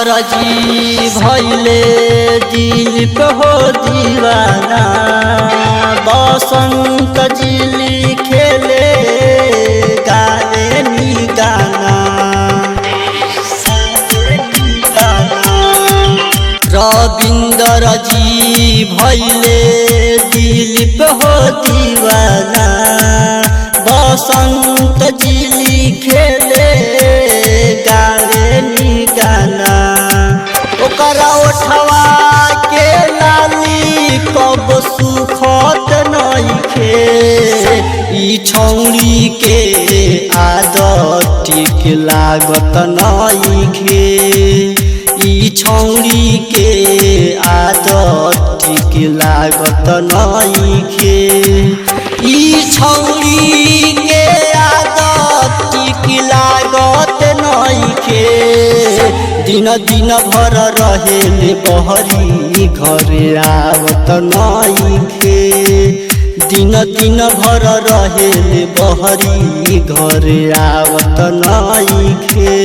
रविंदर जी भैले दिल हो दीवाना बसंत जी लिखेले गावे नी गाना रविंदर जी भैले दिल हो दीवाना बसंत जी लिखेले गावे नी गाना ओकरा उठवा के लाली कब सुखत नइखे ई छौरी के आदत ठीक लागत नइखे ई छौरी के आदत ठीक लागत नइखे ई छौरी के आदत ठीक लागत नइखे दिन दिन भर रहेले बहरी घरे आवत नइखे दिन दिन भर रहेले बहरी घरे आवत नइखे।